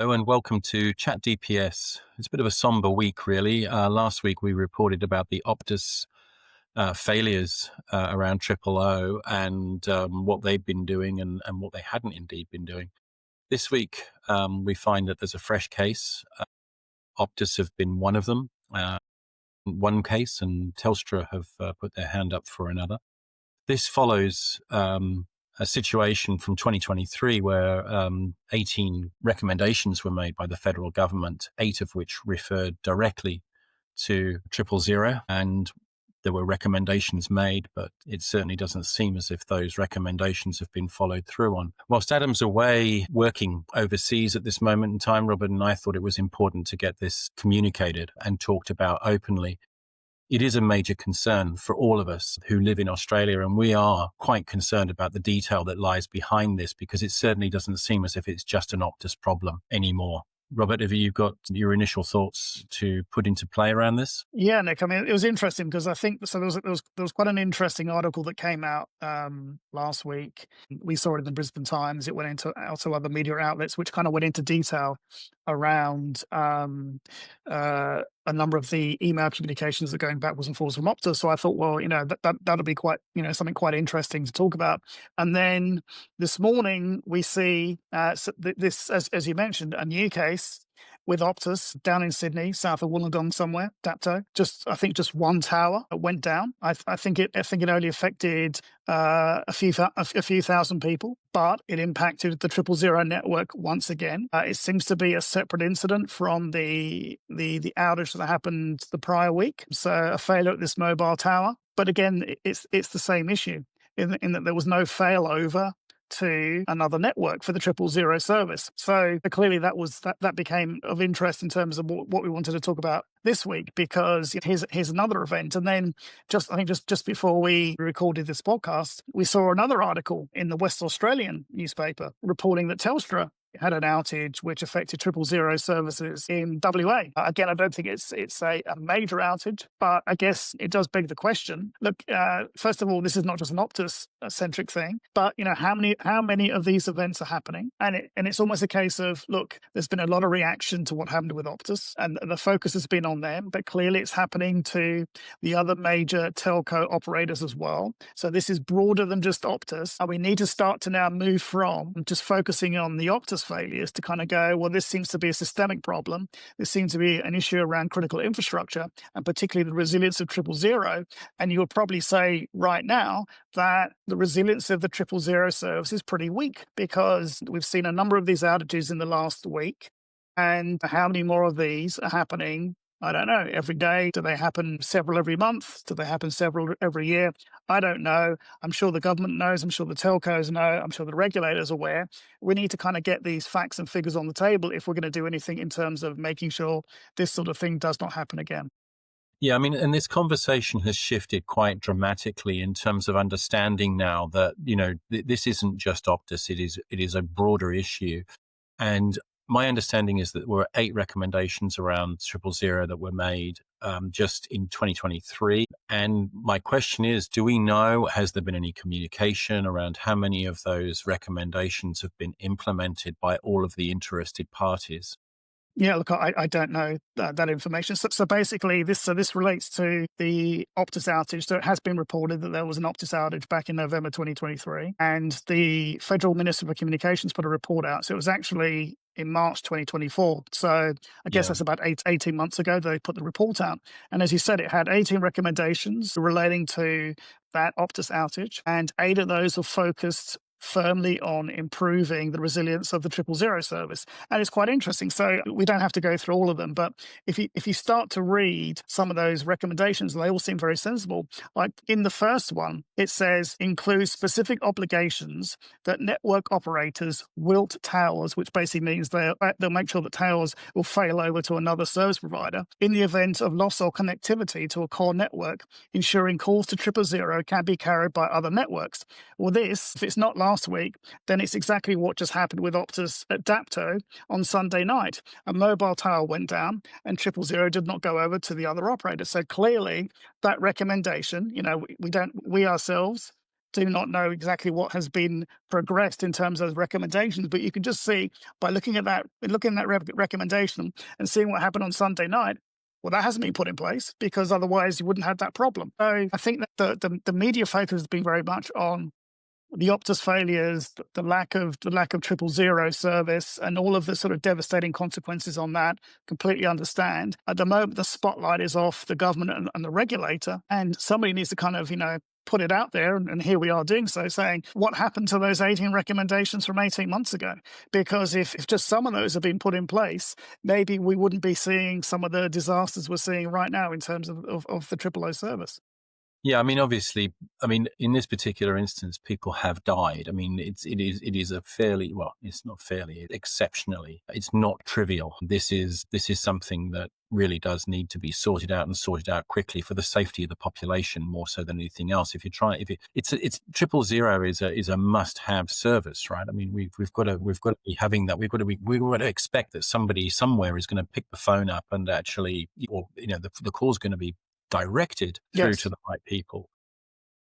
Hello and welcome to ChatDPS. It's a bit of a somber week, really. Last week we reported about the Optus failures around Triple O and what they've been doing and what they hadn't indeed been doing. This week we find that there's a fresh case. Optus have been one of them, one case, and Telstra have put their hand up for another. This follows a situation from 2023 where 18 recommendations were made by the federal government, 8 of which referred directly to 000. And there were recommendations made, but it certainly doesn't seem as if those recommendations have been followed through on. Whilst Adam's away working overseas at this moment in time, Robert and I thought it was important to get this communicated and talked about openly. It is a major concern for all of us who live in Australia, and we are quite concerned about the detail that lies behind this because it certainly doesn't seem as if it's just an Optus problem anymore. Robert, have you got your initial thoughts to put into play around this? Yeah, Nick. I mean, it was interesting because I think so. There was quite an interesting article that came out last week. We saw it in the Brisbane Times. It went into also other media outlets, which kind of went into detail around a number of the email communications that are going backwards and forwards from Optus. So I thought, well, that'll be quite something quite interesting to talk about. And then this morning we see this, as you mentioned, a new case with Optus down in Sydney, south of Wollongong somewhere, Dapto. I think just one tower went down. I think it only affected a few thousand people, but it impacted the 000 network once again. It seems to be a separate incident from the outage that happened the prior week. So a failure at this mobile tower. But again, it's the same issue in that there was no failover to another network for the 000 service. So clearly that became of interest in terms of what we wanted to talk about this week, because here's another event. And then just before we recorded this podcast, we saw another article in the West Australian newspaper reporting that Telstra had an outage which affected 000 services in WA. Again, I don't think it's a major outage, but I guess it does beg the question. Look, first of all, this is not just an Optus-centric thing, but how many of these events are happening? And it's almost a case of, look, there's been a lot of reaction to what happened with Optus, and the focus has been on them, but clearly it's happening to the other major telco operators as well. So this is broader than just Optus, and we need to start to now move from just focusing on the Optus failures to kind of go, well, this seems to be a systemic problem. This seems to be an issue around critical infrastructure, and particularly the resilience of 000. And you would probably say right now that the resilience of the 000 service is pretty weak, because we've seen a number of these outages in the last week. And how many more of these are happening? I don't know. Every day? Do they happen several every month? Do they happen several every year? I don't know. I'm sure the government knows. I'm sure the telcos know. I'm sure the regulator's aware. We need to kind of get these facts and figures on the table if we're going to do anything in terms of making sure this sort of thing does not happen again. Yeah, I mean, and this conversation has shifted quite dramatically in terms of understanding now that, this isn't just Optus, it is a broader issue. And my understanding is that there were 8 recommendations around 000 that were made just in 2023. And my question is, do we know, has there been any communication around how many of those recommendations have been implemented by all of the interested parties? Yeah, look, I don't know that information. So basically, this relates to the Optus outage. So it has been reported that there was an Optus outage back in November 2023, and the Federal Minister for Communications put a report out. So it was actually in March 2024. So I guess Yeah. that's about 18 months ago they put the report out. And as you said, it had 18 recommendations relating to that Optus outage, and 8 of those were focused firmly on improving the resilience of the 000 service. And it's quite interesting. So we don't have to go through all of them, but if you start to read some of those recommendations, they all seem very sensible. Like in the first one, it says include specific obligations that network operators wilt towers, which basically means they'll make sure that towers will fail over to another service provider in the event of loss or connectivity to a core network, ensuring calls to 000 can be carried by other networks. Well, this, if it's not last week, then it's exactly what just happened with Optus at Dapto on Sunday night. A mobile tower went down and 000 did not go over to the other operator. So clearly that recommendation, we ourselves do not know exactly what has been progressed in terms of recommendations, but you can just see by looking at that recommendation and seeing what happened on Sunday night. Well, that hasn't been put in place because otherwise you wouldn't have that problem. So I think that the media focus has been very much on the Optus failures, the lack of 000 service, and all of the sort of devastating consequences on that. Completely understand. At the moment, the spotlight is off the government and the regulator, and somebody needs to kind of put it out there. And here we are doing so, saying what happened to those 18 recommendations from 18 months ago? Because if just some of those have been put in place, maybe we wouldn't be seeing some of the disasters we're seeing right now in terms of the triple O service. Yeah, I mean, obviously, I mean, in this particular instance, people have died. I mean, it is a fairly, well, it's not fairly, exceptionally, it's not trivial. This is something that really does need to be sorted out, and sorted out quickly for the safety of the population more so than anything else. If you try, if it, it's 000 is a must-have service, right? I mean, we've got to be having that. We've got to expect that somebody somewhere is going to pick the phone up and actually, or the call's going to be directed through to Yes. the right people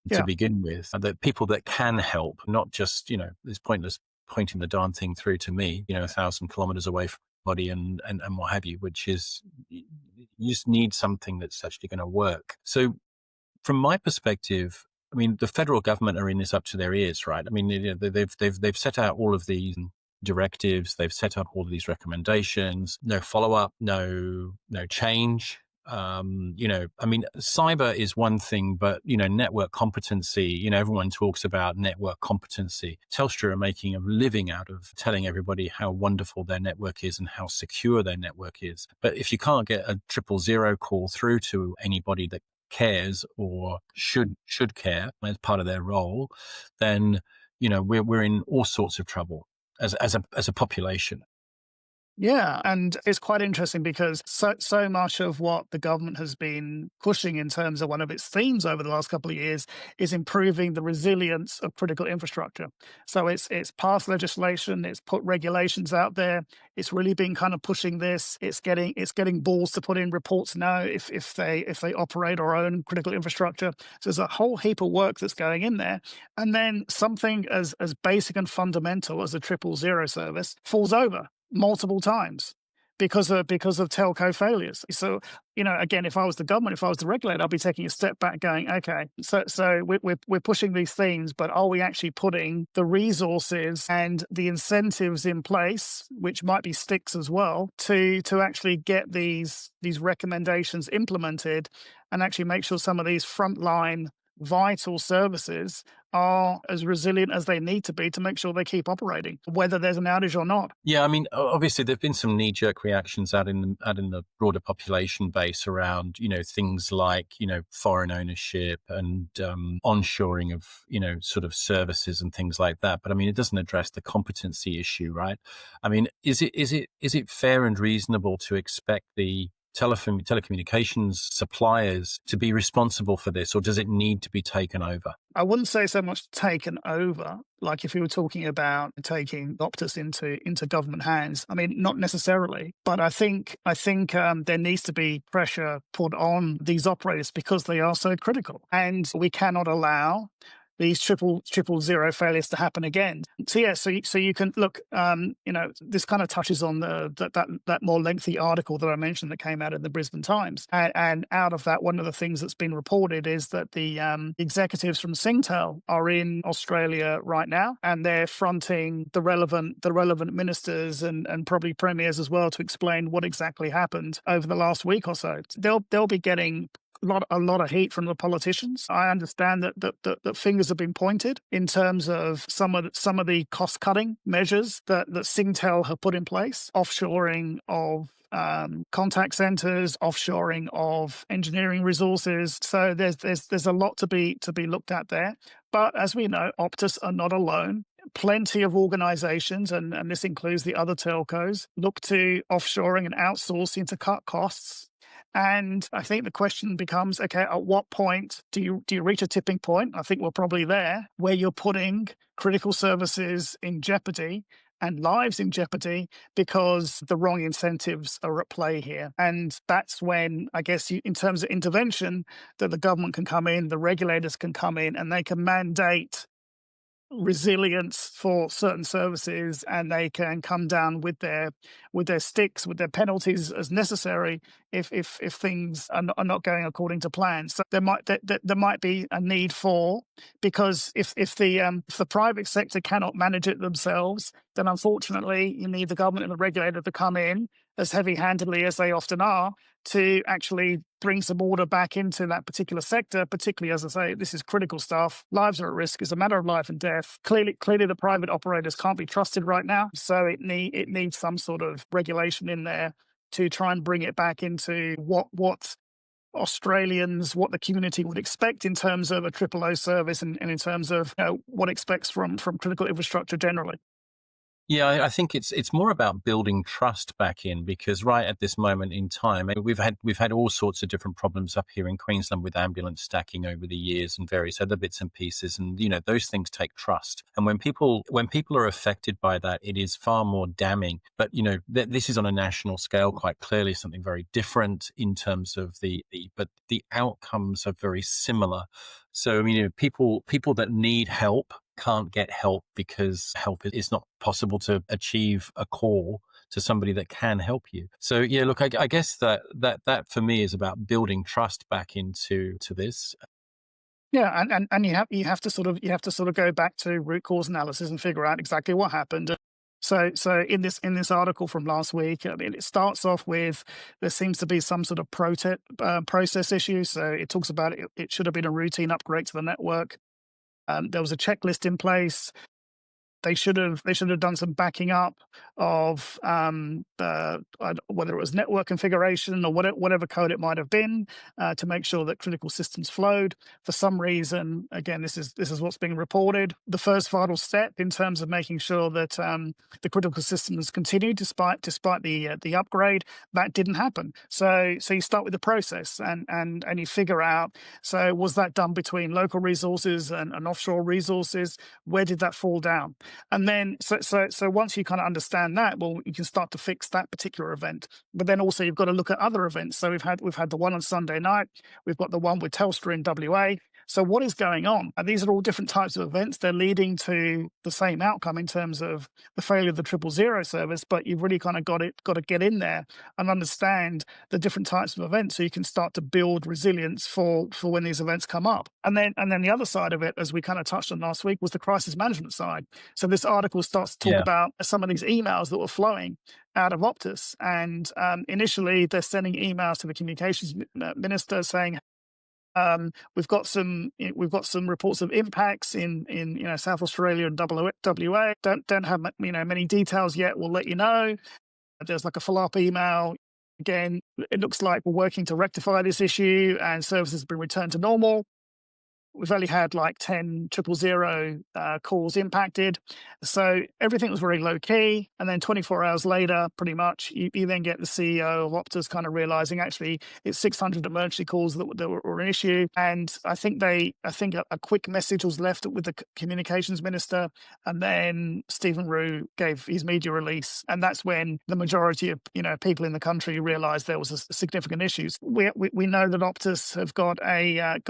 to Yeah. begin with, and the people that can help, not just, it's pointless pointing the darn thing through to me, 1,000 kilometers away from body and what have you, which is, you just need something that's actually going to work. So from my perspective, I mean, the federal government are in this up to their ears, right? I mean, they've set out all of these directives, they've set up all of these recommendations, no follow up, no change. I mean, cyber is one thing, but network competency. Everyone talks about network competency. Telstra are making a living out of telling everybody how wonderful their network is and how secure their network is. But if you can't get a 000 call through to anybody that cares or should care as part of their role, then we're in all sorts of trouble as a population. Yeah, and it's quite interesting because so much of what the government has been pushing in terms of one of its themes over the last couple of years is improving the resilience of critical infrastructure. So it's passed legislation, it's put regulations out there, it's really been kind of pushing this. It's getting balls to put in reports now if they operate or own critical infrastructure. So there's a whole heap of work that's going in there, and then something as basic and fundamental as a 000 service falls over multiple times because of telco failures. So, again, if I was the government, if I was the regulator, I'd be taking a step back, going, okay, so we're pushing these themes, but are we actually putting the resources and the incentives in place, which might be sticks as well, to actually get these recommendations implemented and actually make sure some of these frontline vital services are as resilient as they need to be to make sure they keep operating, whether there's an outage or not. Yeah, I mean, obviously there've been some knee-jerk reactions out in the broader population base around, things like, foreign ownership and onshoring of, sort of services and things like that. But I mean, it doesn't address the competency issue, right? I mean, is it fair and reasonable to expect the telecommunications suppliers to be responsible for this, or does it need to be taken over? I wouldn't say so much taken over, like if you were talking about taking Optus into government hands. I mean, not necessarily, but I think there needs to be pressure put on these operators because they are so critical, and we cannot allow these triple zero failures to happen again. So yeah, so you can look. This kind of touches on that more lengthy article that I mentioned that came out in the Brisbane Times, and out of that, one of the things that's been reported is that the executives from Singtel are in Australia right now, and they're fronting the relevant ministers and probably premiers as well to explain what exactly happened over the last week or so. They'll be getting a lot of heat from the politicians. I understand that fingers have been pointed in terms of some of the cost cutting measures that Singtel have put in place, offshoring of contact centers, offshoring of engineering resources. So there's a lot to be looked at there. But as we know, Optus are not alone. Plenty of organizations, and this includes the other telcos, look to offshoring and outsourcing to cut costs. And I think the question becomes, okay, at what point do you reach a tipping point? I think we're probably there, where you're putting critical services in jeopardy and lives in jeopardy because the wrong incentives are at play here. And that's when, I guess, in terms of intervention, that the government can come in, the regulators can come in, and they can mandate resilience for certain services, and they can come down with their sticks, with their penalties as necessary if things are not going according to plan. So there might be a need for, because if the private sector cannot manage it themselves, then unfortunately you need the government and the regulator to come in as heavy-handedly as they often are, to actually bring some order back into that particular sector, particularly, as I say, this is critical stuff. Lives are at risk. It's a matter of life and death. Clearly the private operators can't be trusted right now. So it needs some sort of regulation in there to try and bring it back into what Australians, what the community would expect in terms of a triple O service, and in terms of, what it expects from critical infrastructure generally. Yeah, I think it's more about building trust back in, because right at this moment in time, we've had all sorts of different problems up here in Queensland with ambulance stacking over the years and various other bits and pieces, and those things take trust. And when people are affected by that, it is far more damning. But this is on a national scale, quite clearly something very different in terms of but the outcomes are very similar. So people that need help can't get help because help is not possible to achieve a call to somebody that can help you. So yeah, look, I guess that for me is about building trust back into this. Yeah, and you have to sort of go back to root cause analysis and figure out exactly what happened. So in this article from last week, I mean, it starts off with, there seems to be some sort of process issue. So it talks about it should have been a routine upgrade to the network. There was a checklist in place. They should have done some backing up of whether it was network configuration or whatever code it might have been, to make sure that critical systems flowed. For some reason, again, this is what's being reported. The first vital step in terms of making sure that the critical systems continued despite the upgrade, that didn't happen. So you start with the process and you figure out, so was that done between local resources and offshore resources? Where did that fall down? And then, so once you kind of understand that, well, you can start to fix that particular event. But then also you've got to look at other events. So we've had the one on Sunday night. We've got the one with Telstra in WA. So what is going on? And these are all different types of events. They're leading to the same outcome in terms of the failure of the 000 service, but you've really kind of got to get in there and understand the different types of events, so you can start to build resilience for when these events come up. And then the other side of it, as we kind of touched on last week, was the crisis management side. So this article starts to talk about some of these emails that were flowing out of Optus. And initially, they're sending emails to the communications minister saying, we've got some reports of impacts in South Australia and WA. Don't have many details yet. We'll let you know. There's like a follow-up email. Again, it looks like we're working to rectify this issue and services have been returned to normal. We've only had like 10 000 calls impacted. So everything was very low key. And then 24 hours later, pretty much, you then get the CEO of Optus kind of realizing actually it's 600 emergency calls that were an issue. And I think a quick message was left with the communications minister. And then Stephen Rue gave his media release. And that's when the majority of people in the country realized there was a significant issues. We know that Optus have got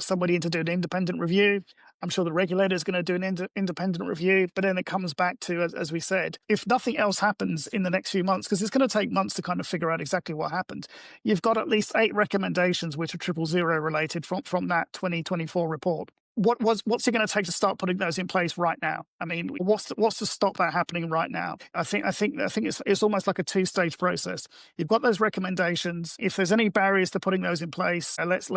somebody in to do an independent review. I'm sure the regulator is going to do an independent review, but then it comes back to, as we said, if nothing else happens in the next few months, because it's going to take months to kind of figure out exactly what happened, you've got at least 8 recommendations which are 000 related from that 2024 report. What's it going to take to start putting those in place right now? I mean, what's to stop that happening right now? I think it's almost like a 2-stage process. You've got those recommendations. If there's any barriers to putting those in place, let's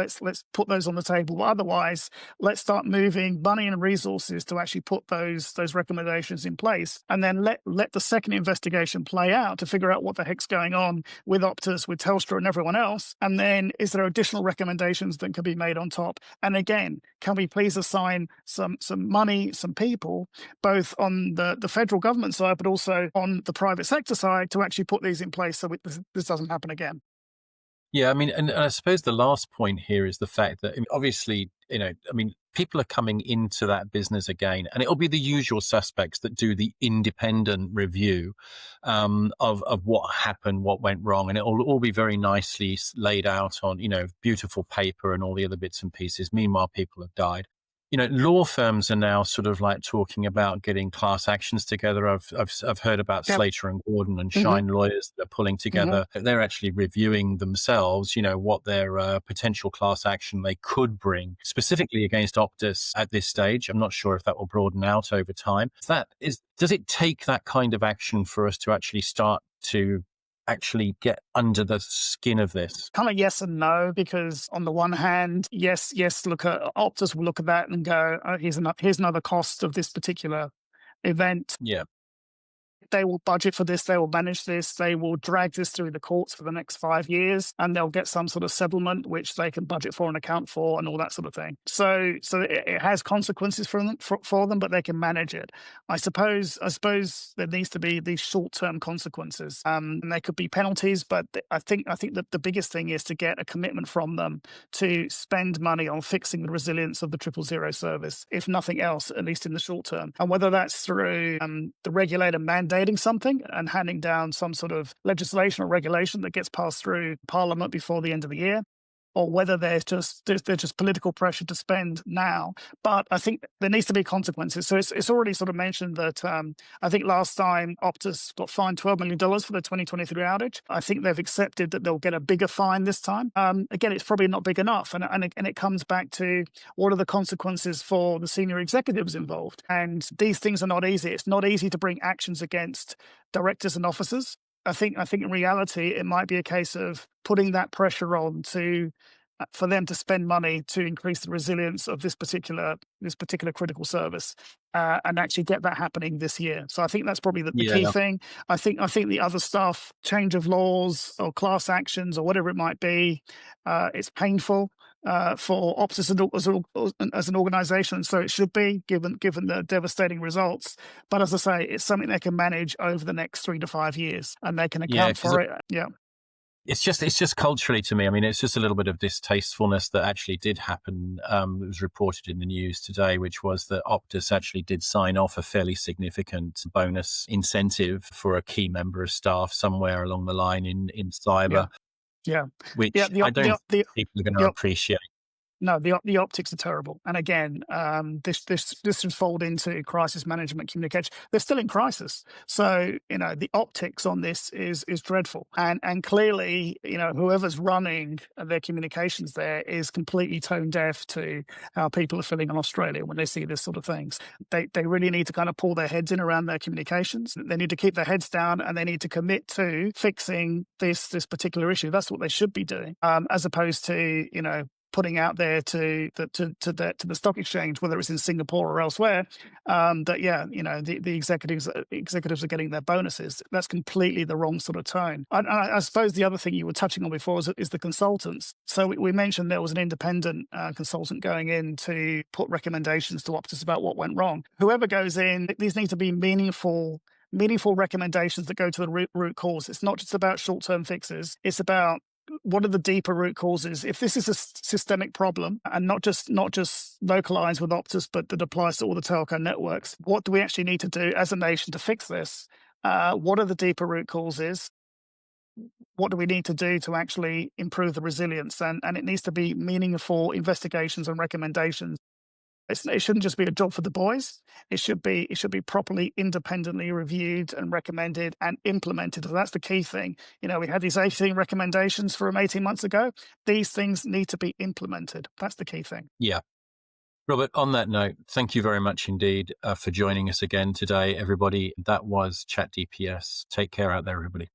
put those on the table. But otherwise, let's start moving money and resources to actually put those recommendations in place, and then let the second investigation play out to figure out what the heck's going on with Optus, with Telstra, and everyone else. And then, is there additional recommendations that can be made on top? And again, can we please assign some money, some people, both on the federal government side, but also on the private sector side, to actually put these in place so this doesn't happen again? Yeah, I mean, and I suppose the last point here is the fact that obviously I mean, people are coming into that business again, and it'll be the usual suspects that do the independent review of what happened, what went wrong, and it'll all be very nicely laid out on, beautiful paper and all the other bits and pieces. Meanwhile, people have died. Law firms are now sort of like talking about getting class actions together. I've heard about Yep. Slater and Gordon and Hmm. Shine lawyers that are pulling Hmm. together. They're actually reviewing themselves, what their potential class action they could bring specifically against Optus at this stage. I'm not sure if that will broaden out over time. Does it take that kind of action for us to actually start to actually get under the skin of this? Kind of yes and no, because on the one hand, yes, look at Optus will look at that and go, oh, here's another cost of this particular event. Yeah. They will budget for this, they will manage this, they will drag this through the courts for the next 5 years, and they'll get some sort of settlement which they can budget for and account for and all that sort of thing. So it has consequences for them, but they can manage it. I suppose there needs to be these short-term consequences, and they could be penalties, but I think that the biggest thing is to get a commitment from them to spend money on fixing the resilience of the 000 service, if nothing else, at least in the short term. And whether that's through the regulator mandating something and handing down some sort of legislation or regulation that gets passed through Parliament before the end of the year, or whether there's just political pressure to spend now. But I think there needs to be consequences. So it's already sort of mentioned that I think last time Optus got fined $12 million for the 2023 outage. I think they've accepted that they'll get a bigger fine this time. Again, it's probably not big enough. And it comes back to what are the consequences for the senior executives involved. And these things are not easy. It's not easy to bring actions against directors and officers. I think in reality, it might be a case of putting that pressure on for them to spend money to increase the resilience of this particular critical service, and actually get that happening this year. So I think that's probably the key Yeah. thing. I think the other stuff, change of laws or class actions or whatever it might be, it's painful. For Optus as an organization, so it should be given the devastating results. But as I say, it's something they can manage over the next 3 to 5 years, and they can Yeah, account because for it. Yeah, it's just culturally to me. I mean, it's just a little bit of distastefulness that actually did happen. It was reported in the news today, which was that Optus actually did sign off a fairly significant bonus incentive for a key member of staff somewhere along the line in yeah, cyber, yeah, yeah. which I don't think people are going to The appreciate. No, the optics are terrible. And again, this should fold into crisis management communication. They're still in crisis, so the optics on this is dreadful. And clearly, whoever's running their communications there is completely tone deaf to how people are feeling in Australia when they see this sort of things. They really need to kind of pull their heads in around their communications. They need to keep their heads down, and they need to commit to fixing this particular issue. That's what they should be doing, as opposed to putting out there to the stock exchange, whether it's in Singapore or elsewhere, the executives are getting their bonuses. That's completely the wrong sort of tone. I suppose the other thing you were touching on before is the consultants. So we mentioned there was an independent consultant going in to put recommendations to Optus about what went wrong. Whoever goes in, these need to be meaningful recommendations that go to the root cause. It's not just about short-term fixes. It's about what are the deeper root causes? If this is a systemic problem and not just localized with Optus, but that applies to all the telco networks, what do we actually need to do as a nation to fix this? What are the deeper root causes? What do we need to do to actually improve the resilience? And it needs to be meaningful investigations and recommendations. It shouldn't just be a job for the boys. It should be properly independently reviewed and recommended and implemented. So that's the key thing. We had these 18 recommendations from 18 months ago. These things need to be implemented. That's the key thing. Yeah. Robert, on that note, thank you very much indeed for joining us again today, everybody. That was ChatDPS. Take care out there, everybody.